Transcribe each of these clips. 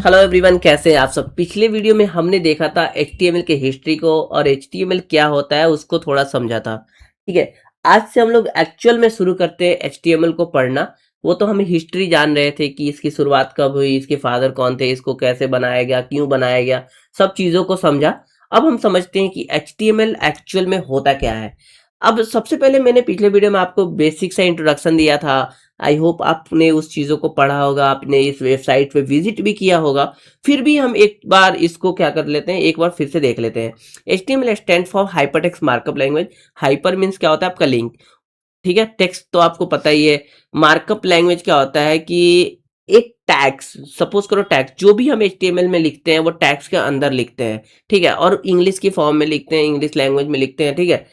Hello everyone, कैसे हैं आप सब। पिछले वीडियो में हमने देखा था HTML के हिस्ट्री को और HTML क्या होता है उसको थोड़ा समझा था। ठीक है, आज से हम लोग एक्चुअल में शुरू करते हैं HTML को पढ़ना। वो तो हम हिस्ट्री जान रहे थे कि इसकी शुरुआत कब हुई, इसके फादर कौन थे, इसको कैसे बनाया गया, क्यों बनाया गया, सब चीज़ों को समझा। अब हम समझते हैं कि HTML एक्चुअल में होता क्या है। अब सबसे पहले मैंने पिछले वीडियो में आपको बेसिक सा इंट्रोडक्शन दिया था। आई होप आपने उस चीज़ों को पढ़ा होगा, आपने इस वेबसाइट पे विजिट भी किया होगा। फिर भी हम एक बार इसको क्या कर लेते हैं, एक बार फिर से देख लेते हैं। HTML stand for hypertext markup language. Hyper means क्या होता है, आपका लिंक। ठीक है, टेक्स्ट तो आपको पता ही है। मार्कअप लैंग्वेज क्या होता है कि एक टैग्स, सपोज करो टैग्स जो भी हम HTML में लिखते हैं वो टैग्स के अंदर लिखते हैं। ठीक है, और इंग्लिश की फॉर्म में लिखते हैं, इंग्लिश लैंग्वेज में लिखते हैं। ठीक है,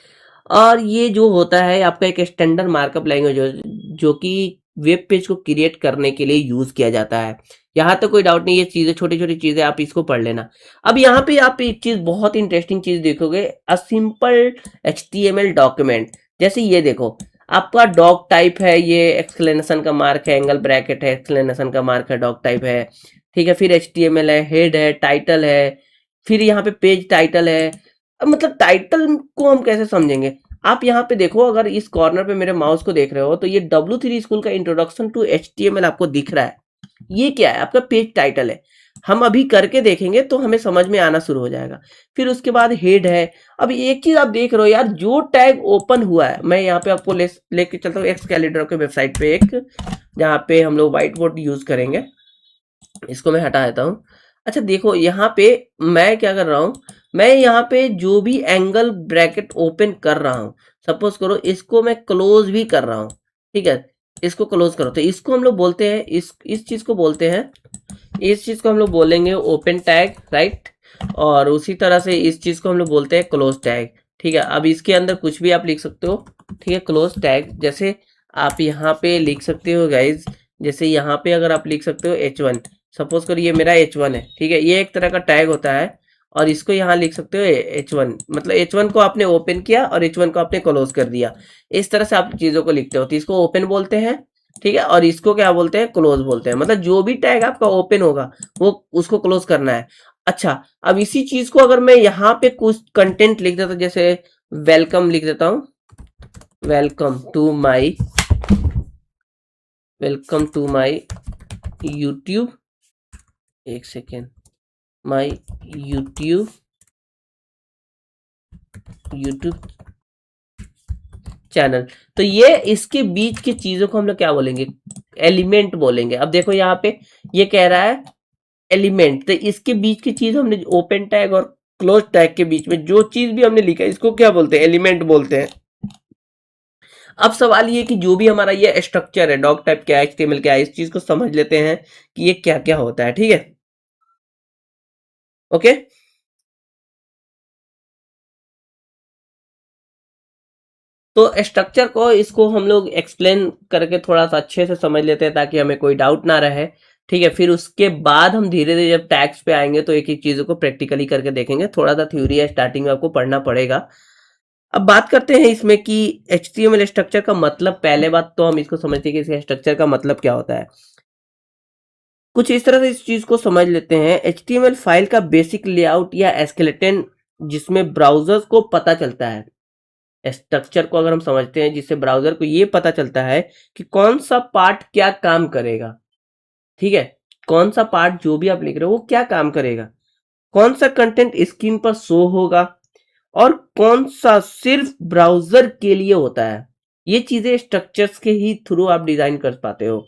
और ये जो होता है आपका एक स्टैंडर्ड मार्कअप लैंग्वेज जो कि वेब पेज को क्रिएट करने के लिए यूज किया जाता है। यहाँ तो कोई डाउट नहीं, ये चीजें छोटी छोटी चीजें आप इसको पढ़ लेना। अब यहाँ पे आप एक चीज, बहुत इंटरेस्टिंग चीज देखोगे, अ सिंपल HTML डॉक्यूमेंट। जैसे ये देखो, आपका डॉग टाइप है, ये एक्सक्लेनेशन का मार्क है, एंगल ब्रैकेट है, एक्सक्लेनेशन का मार्क है, डॉग टाइप है। ठीक है, फिर HTML है, हेड है, टाइटल है, फिर यहाँ पे पेज टाइटल है। अब मतलब टाइटल को हम कैसे समझेंगे। आप यहाँ पे देखो, अगर इस कॉर्नर पे मेरे माउस को देख रहे हो तो ये W3 स्कूल का इंट्रोडक्शन टू HTML आपको दिख रहा है। ये क्या है, आपका पेज टाइटल है। हम अभी करके देखेंगे तो हमें समझ में आना शुरू हो जाएगा। फिर उसके बाद हेड है। अब एक चीज आप देख रहे हो यार, जो टैग ओपन हुआ है, मैं यहाँ पे आपको लेके चलता हूँ एक्सकैलिडर के वेबसाइट पे, एक जहाँ पे हम लोग व्हाइट बोर्ड यूज करेंगे। इसको मैं हटा देता हूँ। अच्छा देखो, यहाँ पे मैं क्या कर रहा हूँ, मैं यहाँ पे जो भी एंगल ब्रैकेट ओपन कर रहा हूँ, सपोज करो इसको मैं क्लोज भी कर रहा हूँ। ठीक है, इसको क्लोज करो तो इसको हम लोग बोलते हैं, इस चीज को बोलते हैं, इस चीज को हम लोग बोलेंगे ओपन टैग, राइट। और उसी तरह से इस चीज को हम लोग बोलते हैं क्लोज टैग। ठीक है, अब इसके अंदर कुछ भी आप लिख सकते हो। ठीक है, क्लोज टैग जैसे आप यहाँ पे लिख सकते हो गाइज। जैसे यहाँ पे अगर आप लिख सकते हो H1, सपोज करो ये मेरा H1 है। ठीक है, ये एक तरह का टैग होता है। और इसको यहाँ लिख सकते हो H1, मतलब H1 को आपने ओपन किया और H1 को आपने क्लोज कर दिया। इस तरह से आप चीजों को लिखते हो, तो इसको ओपन बोलते हैं। ठीक है, और इसको क्या बोलते हैं, क्लोज बोलते हैं। मतलब जो भी टैग आपका ओपन होगा वो उसको क्लोज करना है। अच्छा, अब इसी चीज को अगर मैं यहाँ पे कुछ कंटेंट लिख देता, जैसे वेलकम लिख देता हूँ, welcome to my, welcome to my YouTube, एक second, my YouTube, YouTube channel. तो ये इसके बीच की चीजों को हम लोग क्या बोलेंगे, एलिमेंट बोलेंगे। अब देखो यहाँ पे ये कह रहा है एलिमेंट, तो इसके बीच की चीज हमने ओपन टैग और क्लोज टैग के बीच में जो चीज भी हमने लिखा है इसको क्या बोलते हैं, एलिमेंट बोलते हैं। अब सवाल ये कि जो भी हमारा ये स्ट्रक्चर है, डॉग टाइप क्या है, HTML क्या है, इस चीज को समझ लेते हैं कि ये क्या क्या होता है। ठीक है, ओके। तो स्ट्रक्चर को, इसको हम लोग एक्सप्लेन करके थोड़ा सा अच्छे से समझ लेते हैं ताकि हमें कोई डाउट ना रहे। ठीक है, फिर उसके बाद हम धीरे धीरे जब टैग्स पे आएंगे तो एक एक चीजों को प्रैक्टिकली करके देखेंगे। थोड़ा सा थ्योरी है, स्टार्टिंग में आपको पढ़ना पड़ेगा। अब बात करते हैं इसमें कि HTML स्ट्रक्चर का मतलब। पहले बात तो हम इसको समझते हैं कि इसके स्ट्रक्चर का मतलब क्या होता है। कुछ इस तरह से इस चीज को समझ लेते हैं। HTML फाइल का बेसिक लेआउट या स्केलेटन, जिसमें ब्राउजर्स को पता चलता है, स्ट्रक्चर को अगर हम समझते हैं जिससे ब्राउजर को ये पता चलता है कि कौन सा पार्ट क्या काम करेगा। ठीक है, कौन सा पार्ट जो भी आप लिख रहे हो वो क्या काम करेगा, कौन सा कंटेंट स्क्रीन पर शो होगा, और कौन सा सिर्फ ब्राउजर के लिए होता है। ये चीजें स्ट्रक्चर्स के ही थ्रू आप डिजाइन कर पाते हो।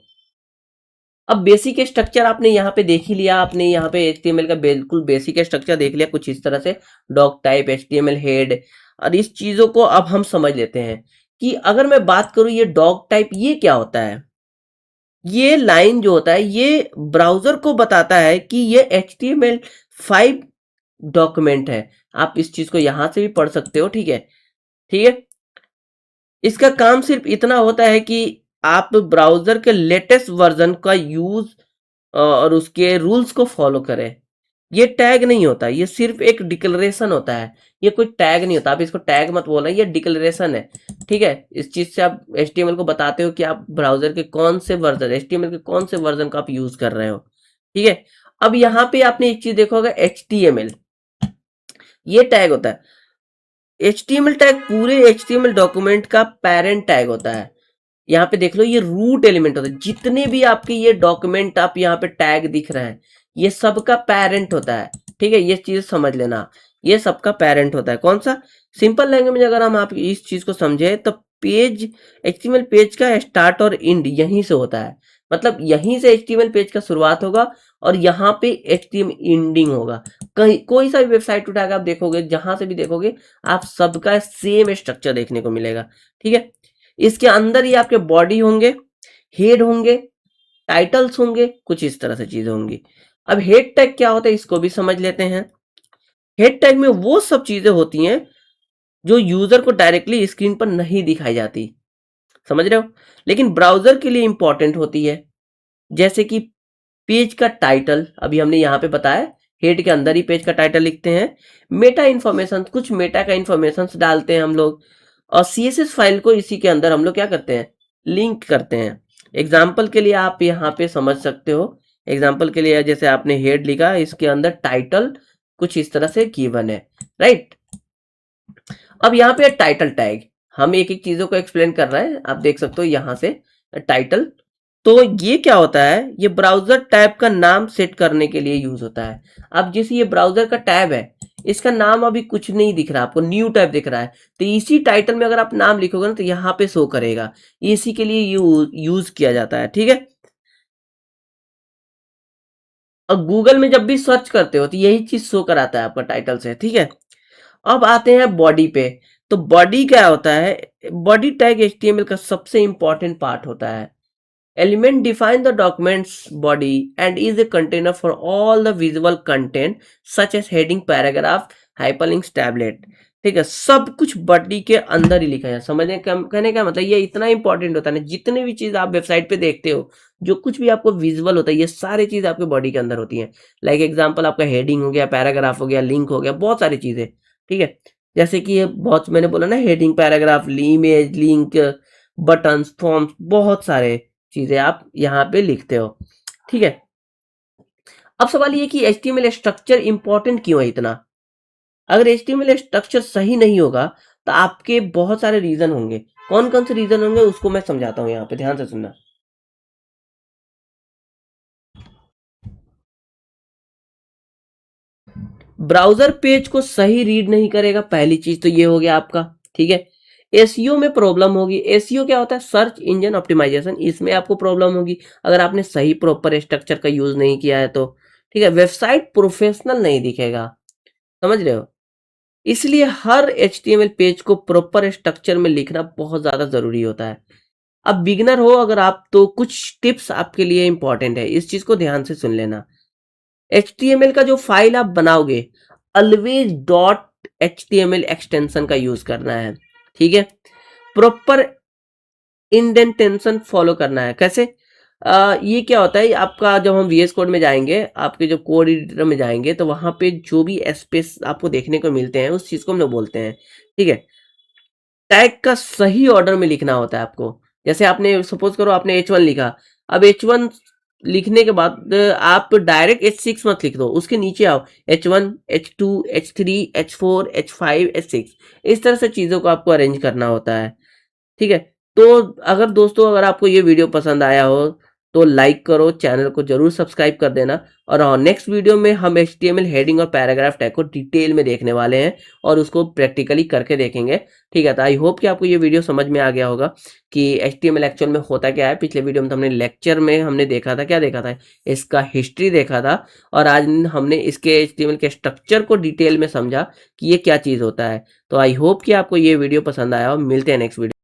अब बेसिक स्ट्रक्चर आपने यहाँ पे देख ही लिया, आपने यहाँ पे HTML का बिल्कुल बेसिक स्ट्रक्चर देख लिया कुछ इस तरह से, डॉग टाइप, HTML हेड। और इस चीजों को अब हम समझ लेते हैं कि अगर मैं बात करूं ये डॉग टाइप ये क्या होता है। ये लाइन जो होता है ये ब्राउजर को बताता है कि ये HTML5 डॉक्यूमेंट है। आप इस चीज को यहां से भी पढ़ सकते हो। ठीक है, ठीक है। इसका काम सिर्फ इतना होता है कि आप ब्राउजर के लेटेस्ट वर्जन का यूज और उसके रूल्स को फॉलो करें। ये टैग नहीं होता, ये सिर्फ एक डिक्लेरेशन होता है। ये कोई टैग नहीं होता, आप इसको टैग मत बोलना, ये डिक्लेरेशन है। ठीक है, इस चीज से आप HTML को बताते हो कि आप ब्राउजर के कौन से वर्जन, HTML के कौन से वर्जन का आप यूज कर रहे हो। ठीक है, अब यहाँ पे आपने एक चीज देखा होगा, HTML, ये टैग होता है। HTML टैग पूरे HTML डॉक्यूमेंट का पेरेंट टैग होता है। यहाँ पे देख लो, ये रूट एलिमेंट होता है। जितने भी आपके ये डॉक्यूमेंट आप यहाँ पे टैग दिख रहे हैं, ये सबका पेरेंट होता है। ठीक है, ये चीज समझ लेना, ये सबका पेरेंट होता है। कौन सा? सिंपल लैंग्वेज में अगर हम आप इस चीज को समझे तो पेज, HTML पेज का स्टार्ट और एंड यहीं से होता है। मतलब यहीं से HTML पेज का शुरुआत होगा और यहाँ पे HTML एंडिंग होगा। कहीं कोई सा भी वेबसाइट उठाकर आप देखोगे, जहां से भी देखोगे, आप सबका सेम स्ट्रक्चर देखने को मिलेगा। ठीक है, इसके अंदर ही आपके बॉडी होंगे, हेड होंगे, टाइटल्स होंगे, कुछ इस तरह से चीजें होंगी। अब हेड टैग क्या होता है, इसको भी समझ लेते हैं। हेड टैग में वो सब चीजें होती हैं जो यूजर को डायरेक्टली स्क्रीन पर नहीं दिखाई जाती, समझ रहे हो, लेकिन ब्राउजर के लिए इंपॉर्टेंट होती है। जैसे कि पेज का टाइटल, अभी हमने यहाँ पे बताया, हेड के अंदर ही पेज का टाइटल लिखते हैं। मेटा इंफॉर्मेशन, कुछ मेटा का इंफॉर्मेशन डालते हैं हम लोग, और CSS फाइल को इसी के अंदर हम लोग क्या करते हैं, लिंक करते हैं। एग्जाम्पल के लिए आप यहाँ पे समझ सकते हो, एग्जाम्पल के लिए जैसे आपने हेड लिखा, इसके अंदर टाइटल कुछ इस तरह से गिवन है, राइट। अब यहाँ पे टाइटल टैग, हम एक एक चीजों को एक्सप्लेन कर रहे हैं, आप देख सकते हो यहाँ से टाइटल। तो ये क्या होता है, ये ब्राउजर टैब का नाम सेट करने के लिए यूज होता है। अब जैसे ये ब्राउजर का टैब है, इसका नाम अभी कुछ नहीं दिख रहा, आपको न्यू टैब दिख रहा है, तो इसी टाइटल में अगर आप नाम लिखोगे ना तो यहाँ पे शो करेगा। इसी के लिए यूज किया जाता है। ठीक है, और गूगल में जब भी सर्च करते हो तो यही चीज शो कराता है आपका टाइटल से। ठीक है, अब आते हैं बॉडी पे। तो बॉडी क्या होता है, बॉडी टैग HTML का सबसे इंपॉर्टेंट पार्ट होता है। Element define the document's body and is a container for all the visual content such as heading, paragraph, hyperlinks, tablet। ठीक है, सब कुछ बॉडी के अंदर ही लिखा है। समझने का कहने का मतलब ये इतना इंपॉर्टेंट होता है ना, जितने भी चीज आप वेबसाइट पे देखते हो, जो कुछ भी आपको विजुअल होता है, ये सारी चीज आपके बॉडी के अंदर होती है। लाइक एग्जांपल, आपका हेडिंग हो गया, पैराग्राफ हो गया, लिंक हो गया, बहुत सारी चीजें। ठीक है, जैसे कि ये बहुत मैंने बोला ना, heading, paragraph, image, link, buttons, forms, बहुत सारे चीजें आप यहाँ पे लिखते हो। ठीक है, अब सवाल ये कि HTML स्ट्रक्चर इंपॉर्टेंट क्यों है इतना। अगर HTML स्ट्रक्चर सही नहीं होगा तो आपके बहुत सारे रीजन होंगे। कौन कौन से रीजन होंगे उसको मैं समझाता हूँ, यहाँ पे ध्यान से सुनना। ब्राउजर पेज को सही रीड नहीं करेगा, पहली चीज तो ये हो गया आपका। ठीक है, एसईओ में प्रॉब्लम होगी। एसईओ क्या होता है, सर्च इंजन ऑप्टिमाइजेशन, इसमें आपको प्रॉब्लम होगी अगर आपने सही प्रॉपर स्ट्रक्चर का यूज नहीं किया है तो। ठीक है, वेबसाइट प्रोफेशनल नहीं दिखेगा, समझ रहे हो। इसलिए हर HTML पेज को प्रॉपर स्ट्रक्चर में लिखना बहुत ज्यादा जरूरी होता है। अब बिगिनर हो अगर आप, तो कुछ टिप्स आपके लिए इंपॉर्टेंट है, इस चीज को ध्यान से सुन लेना। HTML का जो फाइल आप बनाओगे, ऑलवेज .html एक्सटेंशन का यूज करना है। ठीक है, प्रॉपर इंडेंटेशन फॉलो करना है। कैसे? ये क्या होता है, आपका जब हम VS कोड में जाएंगे, आपके जो कोड एडिटर में जाएंगे, तो वहां पे जो भी स्पेस आपको देखने को मिलते हैं उस चीज को हम लोग बोलते हैं। ठीक है, टैग का सही ऑर्डर में लिखना होता है आपको। जैसे आपने सपोज करो आपने H1 लिखा, अब H1 लिखने के बाद आप डायरेक्ट H6 मत लिख दो, उसके नीचे आओ, H1, H2, H3, H4, H5, H6, इस तरह से चीजों को आपको अरेंज करना होता है। ठीक है, तो अगर दोस्तों, अगर आपको ये वीडियो पसंद आया हो तो लाइक करो, चैनल को जरूर सब्सक्राइब कर देना। और हाँ, नेक्स्ट वीडियो में हम HTML हेडिंग और पैराग्राफ टैग को डिटेल में देखने वाले हैं और उसको प्रैक्टिकली करके देखेंगे। ठीक है, तो आई होप कि आपको ये वीडियो समझ में आ गया होगा कि HTML एक्चुअल में होता क्या है। पिछले वीडियो में तो हमने लेक्चर में हमने देखा था, क्या देखा था, इसका हिस्ट्री देखा था, और आज हमने इसके HTML के स्ट्रक्चर को डिटेल में समझा कि ये क्या चीज़ होता है। तो आई होप कि आपको ये वीडियो पसंद आया हो। मिलते हैं नेक्स्ट वीडियो।